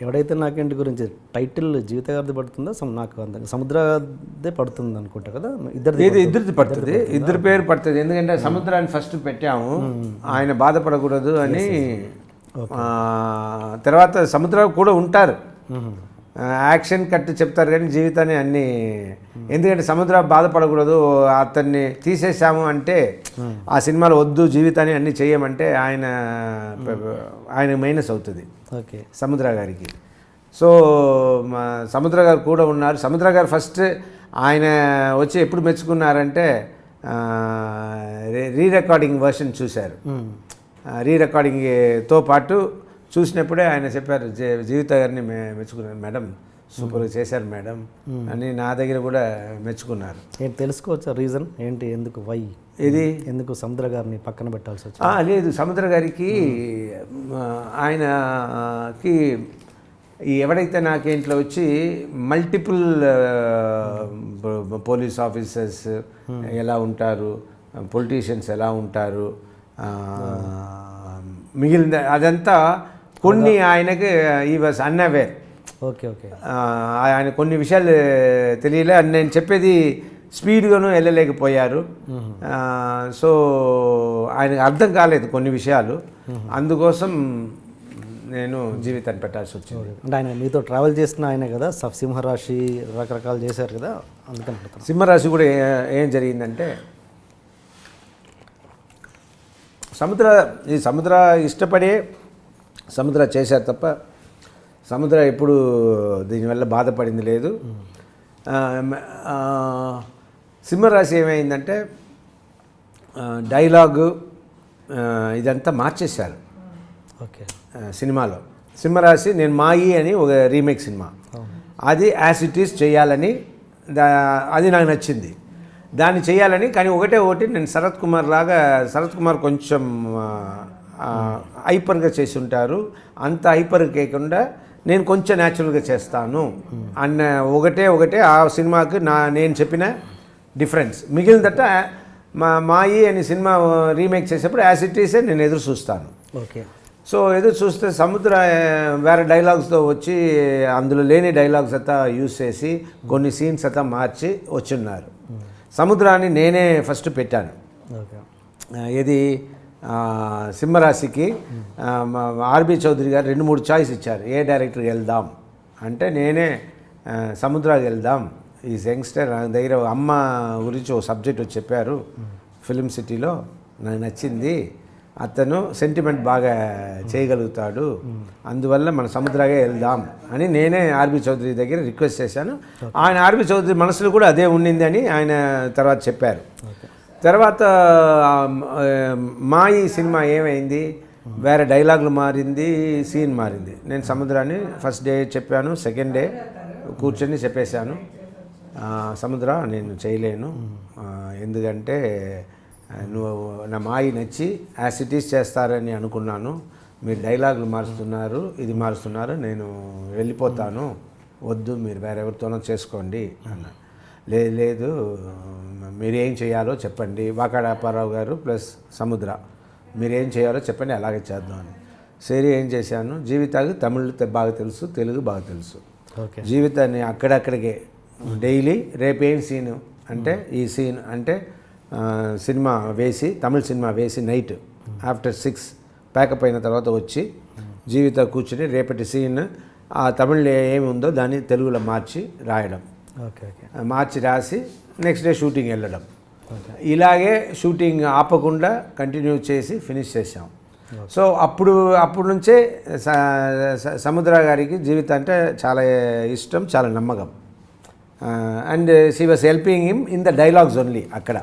ఎవడైతే నాకేంటి గురించి టైటిల్ జీవిత గారిది పడుతుందో నాకు అంత సముద్రదే పడుతుంది అనుకుంటా కదా, ఇద్దరిది పడుతుంది, ఇద్దరు పేరు పడుతుంది. ఎందుకంటే సముద్రాన్ని ఫస్ట్ పెట్టాము, ఆయన బాధపడకూడదు అని. తర్వాత సముద్రం కూడా ఉంటారు, యాక్షన్ కట్ చెప్తారు కానీ జీవితాన్ని అన్నీ. ఎందుకంటే సముద్రం బాధపడకూడదు, అతన్ని తీసేసాము అంటే ఆ సినిమాలో వద్దు జీవితాన్ని అన్నీ చేయమంటే ఆయన మైనస్ అవుతుంది ఓకే సముద్ర గారికి. సో సముద్ర గారు కూడా ఉన్నారు. సముద్ర గారు ఫస్ట్ ఆయన వచ్చి ఎప్పుడు మెచ్చుకున్నారంటే రీ రికార్డింగ్ వర్షన్ చూశారు. రీ రికార్డింగ్తో పాటు చూసినప్పుడే ఆయన చెప్పారు, జీవిత గారిని మెచ్చుకున్నారు మేడం, సూపర్గా చేశారు మేడం అని నా దగ్గర కూడా మెచ్చుకున్నారు. ఏంటి తెలుసుకోవచ్చా రీజన్ ఏంటి, ఎందుకు వై ఇది ఎందుకు సముద్ర గారిని పక్కన పెట్టాల్సి వచ్చింది? లేదు, సముద్ర గారికి ఆయనకి ఎవడైతే నాకేంట్లో వచ్చి మల్టిపుల్ పోలీస్ ఆఫీసర్స్ ఎలా ఉంటారు, పొలిటీషియన్స్ ఎలా ఉంటారు, మిగిలిన అదంతా కొన్ని ఆయనకి ఈ వాజ్ అన్అవేర్. ఓకే ఓకే ఆయన కొన్ని విషయాలు తెలియలే, నేను చెప్పేది స్పీడ్గాను వెళ్ళలేకపోయారు. సో ఆయనకు అర్థం కాలేదు కొన్ని విషయాలు, అందుకోసం నేను జీవితాన్ని పెట్టాల్సి వచ్చింది. అంటే ఆయన మీతో ట్రావెల్ చేసిన ఆయనే కదా, సింహరాశి రకరకాలు చేశారు కదా, అందుకని. సింహరాశి కూడా ఏం జరిగిందంటే సముద్ర ఇష్టపడే సముద్ర చేశారు తప్ప సముద్ర ఎప్పుడు దీనివల్ల బాధపడింది లేదు. సింహరాశి ఏమైందంటే డైలాగు ఇదంతా మార్చేశారు ఓకే సినిమాలో. సింహరాశి నేను మాయి అని ఒక రీమేక్ సినిమా, అది యాజ్ ఇట్ ఈస్ చేయాలని అది నాకు నచ్చింది, దాన్ని చేయాలని. కానీ ఒకటి నేను శరత్ కుమార్ కొంచెం హైపర్గా చేసి ఉంటారు, అంత హైపర్గా కాకుండా నేను కొంచెం న్యాచురల్గా చేస్తాను అన్న ఒకటే ఆ సినిమాకి నేను చెప్పిన డిఫరెన్స్. మిగిలినదట మాయి అని సినిమా రీమేక్ చేసేప్పుడు యాజ్ ఇట్ ఈసే నేను ఎదురు చూస్తాను. ఓకే సో ఎదురు చూస్తే సముద్ర వేరే డైలాగ్స్తో వచ్చి అందులో లేని డైలాగ్స్ అంతా యూజ్ చేసి కొన్ని సీన్స్ అంతా మార్చి వచ్చిన్నారు. సముద్రాన్ని నేనే ఫస్ట్ పెట్టాను. ఇది సింహరాశికి ఆర్బి చౌదరి గారు 2-3 చాయిస్ ఇచ్చారు, ఏ డైరెక్టర్కి వెళ్దాం అంటే నేనే సముద్రాకి వెళ్దాం. ఈ యంగ్స్టర్ నా దగ్గర అమ్మ గురించి ఒక సబ్జెక్ట్ వచ్చి చెప్పారు ఫిలిం సిటీలో, నాకు నచ్చింది, అతను సెంటిమెంట్ బాగా చేయగలుగుతాడు, అందువల్ల మన సముద్రాగే వెళ్దాం అని నేనే ఆర్బి చౌదరి దగ్గర రిక్వెస్ట్ చేశాను. ఆయన ఆర్బి చౌదరి మనసులో కూడా అదే ఉండింది అని ఆయన తర్వాత చెప్పారు. తర్వాత మా ఈ సినిమా ఏమైంది, వేరే డైలాగులు మారింది, సీన్ మారింది. నేను సముద్రాన్ని ఫస్ట్ డే చెప్పాను, సెకండ్ డే కూర్చొని చెప్పేశాను, సముద్ర నేను చేయలేను, ఎందుకంటే నువ్వు నా మాయి నచ్చి యాసిటీస్ చేస్తారని అనుకున్నాను, మీరు డైలాగులు మారుస్తున్నారు, ఇది మారుస్తున్నారు, నేను వెళ్ళిపోతాను, వద్దు మీరు వేరెవరితోనో చేసుకోండి అన్న. లేదు మీరు ఏం చేయాలో చెప్పండి, వాకాడ అప్పారావు గారు ప్లస్ సముద్ర మీరు ఏం చేయాలో చెప్పండి, అలాగే చేద్దాం అని. సరే ఏం చేశాను, జీవితానికి తమిళ్ బాగా తెలుసు, తెలుగు బాగా తెలుసు. జీవితాన్ని అక్కడక్కడికే డైలీ రేపేం సీను అంటే ఈ సీన్ అంటే సినిమా వేసి తమిళ సినిమా వేసి నైట్ ఆఫ్టర్ 6 ప్యాకప్ అయిన తర్వాత వచ్చి జీవిత కూర్చుని రేపటి సీన్ ఆ తమిళ్లో ఏమి ఉందో దాన్ని తెలుగులో మార్చి రాయడం, మార్చి రాసి నెక్స్ట్ డే షూటింగ్ వెళ్ళడం. ఇలాగే షూటింగ్ ఆపకుండా కంటిన్యూ చేసి ఫినిష్ చేసాం. సో అప్పుడు నుంచే సముద్ర గారికి జీవితం అంటే చాలా ఇష్టం, చాలా నమ్మకం. And she was helping him in the dialogues only అక్కడ,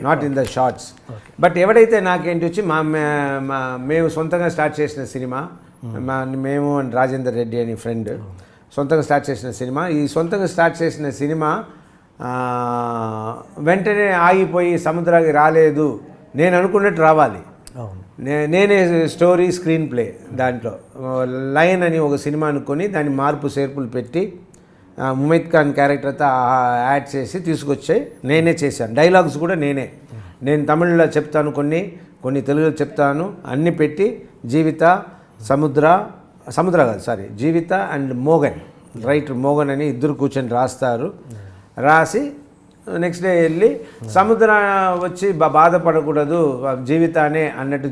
not in the shorts. But ఎవడైతే నాకేంటి వచ్చి మేము సొంతంగా స్టార్ట్ చేసిన సినిమా, మేము అండ్ రాజేందర్ రెడ్డి అని ఫ్రెండ్ సొంతంగా స్టార్ట్ చేసిన సినిమా, ఈ సొంతంగా స్టార్ట్ చేసిన సినిమా వెంటనే ఆగిపోయి సముద్రానికి రాలేదు, నేను అనుకున్నట్టు రావాలి. నేనే స్టోరీ స్క్రీన్ ప్లే దాంట్లో లయన్ అని ఒక సినిమా అనుకొని దాన్ని మార్పు చేర్పులు పెట్టి ముమైత్ ఖాన్ క్యారెక్టర్తో యాడ్ చేసి తీసుకొచ్చాయి, నేనే చేశాను. డైలాగ్స్ కూడా నేను తమిళ్లో చెప్తాను, కొన్ని తెలుగులో చెప్తాను, అన్నీ పెట్టి జీవిత, సముద్ర, సముద్ర కాదు sorry, Jeevitha and Morgan, writer Morgan అని ఇద్దరు కూర్చొని రాస్తారు. రాసి నెక్స్ట్ డే వెళ్ళి సముద్ర వచ్చి బాధపడకూడదు జీవితానే అన్నట్టు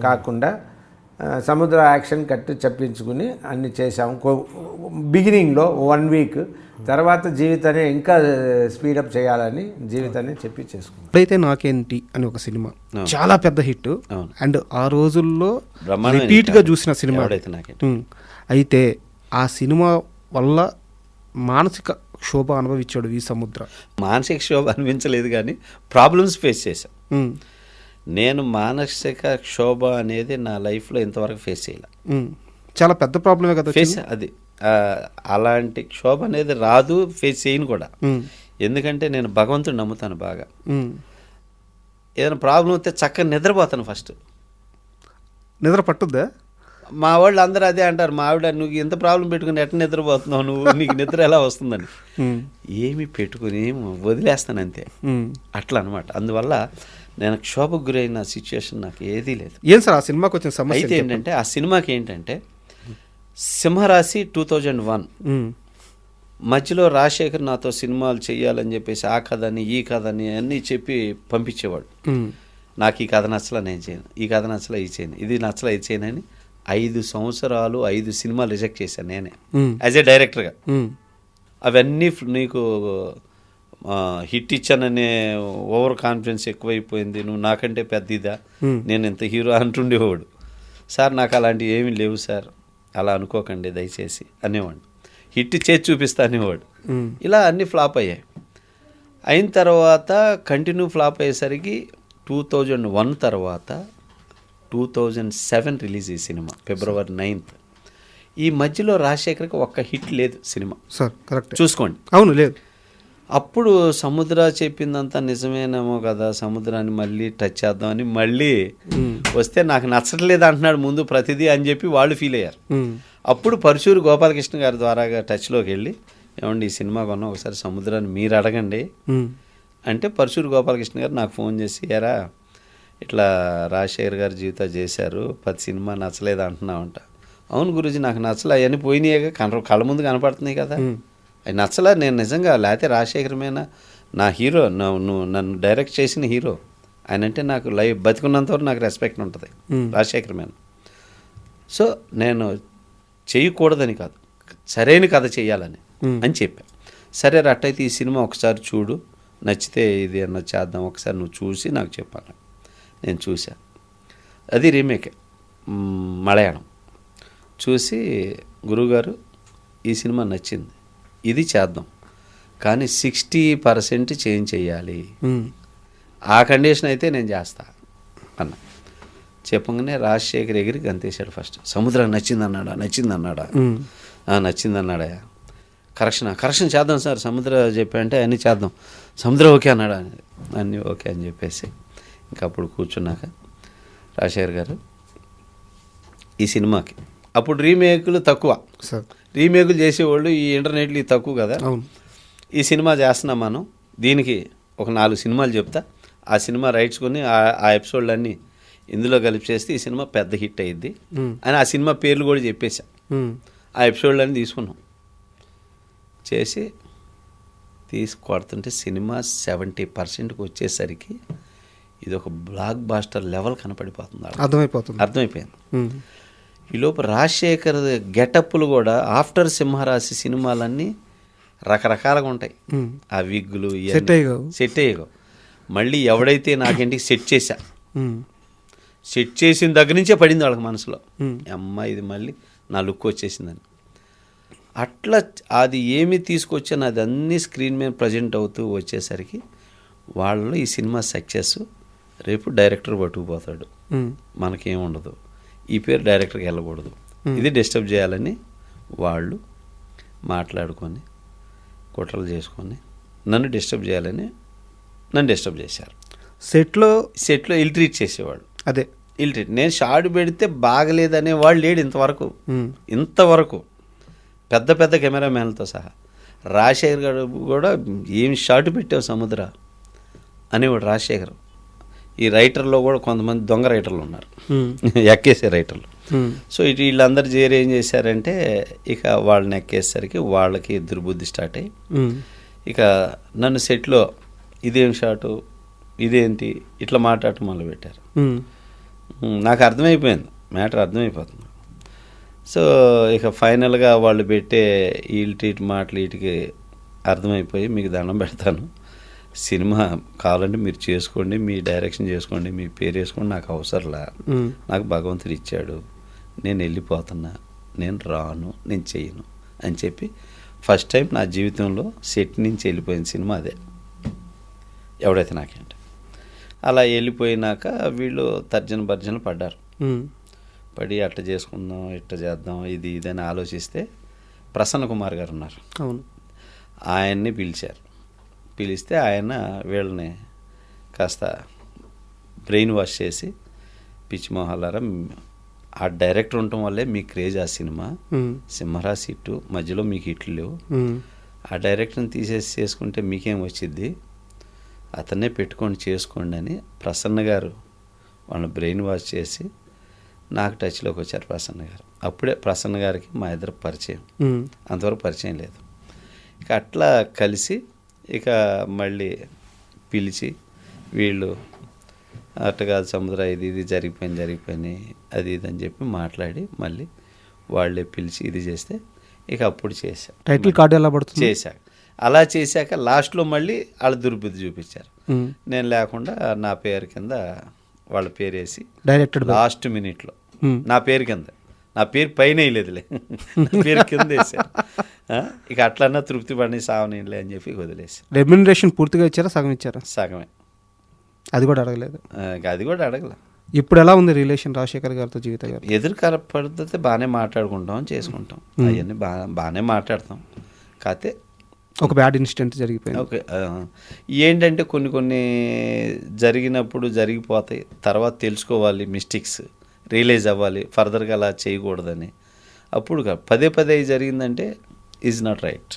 కాకుండా సముద్ర యాక్షన్ కట్టి చెప్పించుకుని అన్ని చేసాము. బిగినింగ్లో 1 వీక్, తర్వాత జీవితాన్ని ఇంకా స్పీడప్ చేయాలని జీవితాన్ని చెప్పి చేసుకున్నాం. ఇప్పుడైతే నాకేంటి అని ఒక సినిమా చాలా పెద్ద హిట్ అండ్ ఆ రోజుల్లో రిపీట్గా చూసిన సినిమా. అయితే ఆ సినిమా వల్ల మానసిక క్షోభ అనుభవించాడు వి సముద్ర. మానసిక క్షోభ అనిపించలేదు కానీ ప్రాబ్లమ్స్ ఫేస్ చేశాను. నేను మానసిక క్షోభ అనేది నా లైఫ్లో ఇంతవరకు ఫేస్ చేయాలి. చాలా పెద్ద ప్రాబ్లమే కదా ఫేస్. అది అలాంటి క్షోభ అనేది రాదు, ఫేస్ చేయను కూడా. ఎందుకంటే నేను భగవంతుడు నమ్ముతాను బాగా. ఏదైనా ప్రాబ్లం వస్తే చక్కగా నిద్రపోతాను. ఫస్ట్ నిద్ర పట్టుద్దా? మా వాళ్ళు అందరూ అదే అంటారు, మా ఆవిడ నువ్వు ఎంత ప్రాబ్లం పెట్టుకుని ఎట్లా నిద్రపోతున్నావు, నువ్వు నీకు నిద్ర ఎలా వస్తుందని. ఏమి పెట్టుకుని వదిలేస్తాను అంతే, అట్లా అనమాట. అందువల్ల నేను క్షోభకు గురైన సిచ్యువేషన్ నాకు ఏదీ లేదు. ఏం సార్ ఆ సినిమాకి వచ్చిన సమస్య? అయితే ఏంటంటే ఆ సినిమాకి ఏంటంటే సింహరాశి 2001 మధ్యలో రాజశేఖర్ నాతో సినిమాలు చేయాలని చెప్పేసి ఆ కథని ఈ కథని అన్నీ చెప్పి పంపించేవాడు. నాకు ఈ కథ నచ్చలా నేను చేయను, ఈ కథ నచ్చలా ఈ చేయను, ఇది నచ్చలా ఇది చేయను అని 5 సంవత్సరాలు 5 సినిమాలు రిజెక్ట్ చేశాను నేనే యాజ్ ఏ డైరెక్టర్గా. అవన్నీ నీకు హిట్ ఇచ్చాననే ఓవర్ కాన్ఫిడెన్స్ ఎక్కువైపోయింది, నువ్వు నాకంటే పెద్ద ఇదా, నేను ఇంత హీరో అంటుండేవాడు. సార్ నాకు అలాంటివి ఏమీ లేవు సార్, అలా అనుకోకండి దయచేసి అనేవాడు. హిట్ చేసి చూపిస్తా అనేవాడు. ఇలా అన్నీ ఫ్లాప్ అయ్యాయి. అయిన తర్వాత కంటిన్యూ ఫ్లాప్ అయ్యేసరికి 2001 తర్వాత 2007 రిలీజ్ ఈ సినిమా, February 9th. ఈ మధ్యలో రాజశేఖర్కి ఒక్క హిట్ లేదు సినిమా. సార్ కరెక్ట్ చూసుకోండి. అవును, లేదు. అప్పుడు సముద్ర చెప్పిందంతా నిజమేనేమో కదా, సముద్రాన్ని మళ్ళీ టచ్ చేద్దామని మళ్ళీ వస్తే నాకు నచ్చట్లేదు అంటున్నాడు ముందు ప్రతిదీ అని చెప్పి వాళ్ళు ఫీల్ అయ్యారు. అప్పుడు పరశూరు గోపాలకృష్ణ గారి ద్వారాగా టచ్లోకి వెళ్ళి, ఏమండి ఈ సినిమా కొన్నా ఒకసారి సముద్రాన్ని మీరు అడగండి అంటే, పరశూరు గోపాలకృష్ణ గారు నాకు ఫోన్ చేసి, ఎరా ఇట్లా రాజశేఖర్ గారు జీవితం చేశారు, 10 సినిమా నచ్చలేదు అంటున్నావంట. అవును గురూజీ నాకు నచ్చలే, అవన్నీ పోయినాయిగా, కళ్ళ ముందు కనపడుతున్నాయి కదా, అవి నచ్చలా. నేను నిజంగా లేకపోతే రాజశేఖరమేనా నా హీరో, నువ్వు నన్ను డైరెక్ట్ చేసిన హీరో ఆయన అంటే నాకు లైఫ్ బతికున్నంతవరకు నాకు రెస్పెక్ట్ ఉంటుంది రాజశేఖరమేనా. సో నేను చేయకూడదని కాదు, సరైన కథ చేయాలని అని చెప్పా. సరే అట్టయితే ఈ సినిమా ఒకసారి చూడు, నచ్చితే ఇది అన్న చేద్దాం, ఒకసారి నువ్వు చూసి నాకు చెప్పాలి. నేను చూసా, అది రీమేక్ మలయాళం. చూసి గురువుగారు ఈ సినిమా నచ్చింది, ఇది చేద్దాం కానీ 60% చేంజ్ చేయాలి, ఆ కండిషన్ అయితే నేను చేస్తా అన్న. చెప్పగానే రాజశేఖర్ ఎగిరి గంతేశాడు. ఫస్ట్ సముద్రం నచ్చిందన్నాడా, నచ్చిందన్నాడా, కరెక్షన్ చేద్దాం సార్, సముద్ర చెప్పంటే అన్నీ చేద్దాం, సముద్రం ఓకే అన్నాడా, అన్నీ ఓకే అని చెప్పేసి ఇంకా అప్పుడు కూర్చున్నాక రాజశేఖర్ గారు ఈ సినిమాకి అప్పుడు రీమేకులు తక్కువ, రీమేకులు చేసేవాళ్ళు ఈ ఇంటర్నెట్లు తక్కువ కదా, ఈ సినిమా చేస్తున్నాం మనం, దీనికి ఒక 4 సినిమాలు చెప్తా, ఆ సినిమా రైట్స్ కొని ఆ ఎపిసోడ్లన్నీ ఇందులో కలిపి చేస్తే ఈ సినిమా పెద్ద హిట్ అయ్యిద్ది అని ఆ సినిమా పేర్లు కూడా చెప్పేశా. ఆ ఎపిసోడ్లన్నీ తీసుకున్నాం, చేసి తీసుకొడుతుంటే సినిమా 70%కి వచ్చేసరికి ఇది ఒక బ్లాక్ బాస్టర్ లెవెల్ కనపడిపోతుంది, అర్థమైపోయింది. ఈలోపు రాజశేఖర్ గెటప్లు కూడా ఆఫ్టర్ సింహరాశి సినిమాలన్నీ రకరకాలుగా ఉంటాయి. ఆ విగ్గులు సెట్ అయ్యగో. మళ్ళీ ఎవడైతే నాకేంటి సెట్ చేసిన దగ్గర నుంచే పడింది వాళ్ళకి మనసులో, అమ్మ ఇది మళ్ళీ నా లుక్ వచ్చేసిందని. అట్లా అది ఏమి తీసుకొచ్చాను అది అన్నీ స్క్రీన్ మీద ప్రజెంట్ అవుతూ వచ్చేసరికి వాళ్ళలో ఈ సినిమా సక్సెస్, రేపు డైరెక్టర్ పట్టుకుపోతాడు, మనకేముండదు, ఈ పేరు డైరెక్టర్కి వెళ్ళకూడదు, ఇది డిస్టర్బ్ చేయాలని వాళ్ళు మాట్లాడుకొని కుట్రలు చేసుకొని నన్ను డిస్టర్బ్ చేయాలని నన్ను డిస్టర్బ్ చేశారు. సెట్లో ఇల్ట్రీట్ చేసేవాడు. అదే ఇల్ట్రీట్. నేను షార్ట్ పెడితే బాగలేదనే వాళ్ళు లేడు ఇంతవరకు పెద్ద పెద్ద కెమెరామ్యాన్లతో సహా. రాజశేఖర్ గారు కూడా ఏం షార్ట్ పెట్టావు సముద్ర అనేవాడు రాజశేఖర్. ఈ రైటర్లో కూడా కొంతమంది దొంగ రైటర్లు ఉన్నారు, ఎక్కేసే రైటర్లు. సో ఇటు వీళ్ళందరూ చేరి ఏం చేశారంటే ఇక వాళ్ళని ఎక్కేసరికి వాళ్ళకి దుర్బుద్ధి స్టార్ట్ అయ్యి ఇక నన్ను సెట్లో ఇదేం షాటు ఇదేంటి ఇట్లా మాట్లాడటం మొదలుపెట్టారు. నాకు అర్థమైపోయింది, మ్యాటర్ అర్థమైపోతుంది. సో ఇక ఫైనల్గా వాళ్ళు పెట్టే వీటి మాటలు వీటికి అర్థమైపోయి మీకు దండం పెడతాను, సినిమా కావాలంటే మీరు చేసుకోండి, మీ డైరెక్షన్ చేసుకోండి, మీ పేరు వేసుకోండి, నాకు అవసరంలా, నాకు భగవంతుడు ఇచ్చాడు, నేను వెళ్ళిపోతున్నా, నేను రాను, నేను చెయ్యను అని చెప్పి ఫస్ట్ టైం నా జీవితంలో సెట్ నుంచి వెళ్ళిపోయిన సినిమా అదే, ఎవడైతే నాకేంటి. అలా వెళ్ళిపోయినాక వీళ్ళు తర్జన పడ్డారు. పడి అట్లా చేసుకుందాం, ఇట్లా చేద్దాం, ఇది అని ఆలోచిస్తే ప్రసన్న కుమార్ గారు ఉన్నారు, అవును, ఆయన్ని పిలిచారు. పిలిస్తే ఆయన వీళ్ళని కాస్త బ్రెయిన్ వాష్ చేసి, పిచ్చి మొహాలారా, ఆ డైరెక్టర్ ఉండటం వల్లే మీకు క్రేజ్ ఆ సినిమా, సింహరాశి హిట్టు, మధ్యలో మీకు హిట్లు లేవు, ఆ డైరెక్టర్ని తీసేసి చేసుకుంటే మీకేం వచ్చిద్ది, అతన్నే పెట్టుకొని చేసుకోండి అని ప్రసన్న గారు వాళ్ళని బ్రెయిన్ వాష్ చేసి నాకు టచ్లోకి వచ్చారు ప్రసన్న గారు. అప్పుడే ప్రసన్న గారికి మా ఇద్దరు పరిచయం, అంతవరకు పరిచయం లేదు. ఇక అట్లా కలిసి ఇక మళ్ళీ పిలిచి వీళ్ళు అట్లా కాదు సముద్ర, ఇది జరిగిపోయింది అది ఇది అని చెప్పి మాట్లాడి మళ్ళీ వాళ్ళే పిలిచి ఇది చేస్తే ఇక అప్పుడు చేశాం. టైటిల్ కార్డు ఎలా పడుతుంది? చేశాక అలా చేశాక లాస్ట్లో మళ్ళీ వాళ్ళ దుర్బుద్ధి చూపించారు. నేను లేకుండా నా పేరు కింద వాళ్ళ పేరు వేసి డైరెక్టెడ్ లాస్ట్ మినిట్లో నా పేరు కింద, నా పేరు పైన వేయలేదులే, నా పేరు కింద వేసారు. ఇక అట్లన్నా తృప్తి పడి సావనీలే అని చెప్పి వదిలేసి. రెమ్యునరేషన్ పూర్తిగా ఇచ్చారా, సగం ఇచ్చారా? సగమే. అది కూడా అడగలేదు? అది కూడా అడగల. ఇప్పుడు ఎలా ఉంది రిలేషన్ రాజశేఖర్ గారితో, జీవిత గారు? ఎదురు పడితే బాగానే మాట్లాడుకుంటాం, చేసుకుంటాం, అవన్నీ బాగానే మాట్లాడతాం. కాకపోతే ఒక బ్యాడ్ ఇన్సిడెంట్ జరిగిపోయింది. ఓకే, ఏంటంటే కొన్ని జరిగినప్పుడు జరిగిపోతాయి, తర్వాత తెలుసుకోవాలి, మిస్టేక్స్ రియలైజ్ అవ్వాలి, ఫర్దర్గా అలా చేయకూడదని. అప్పుడు పదే జరిగిందంటే ఈజ్ నాట్ రైట్.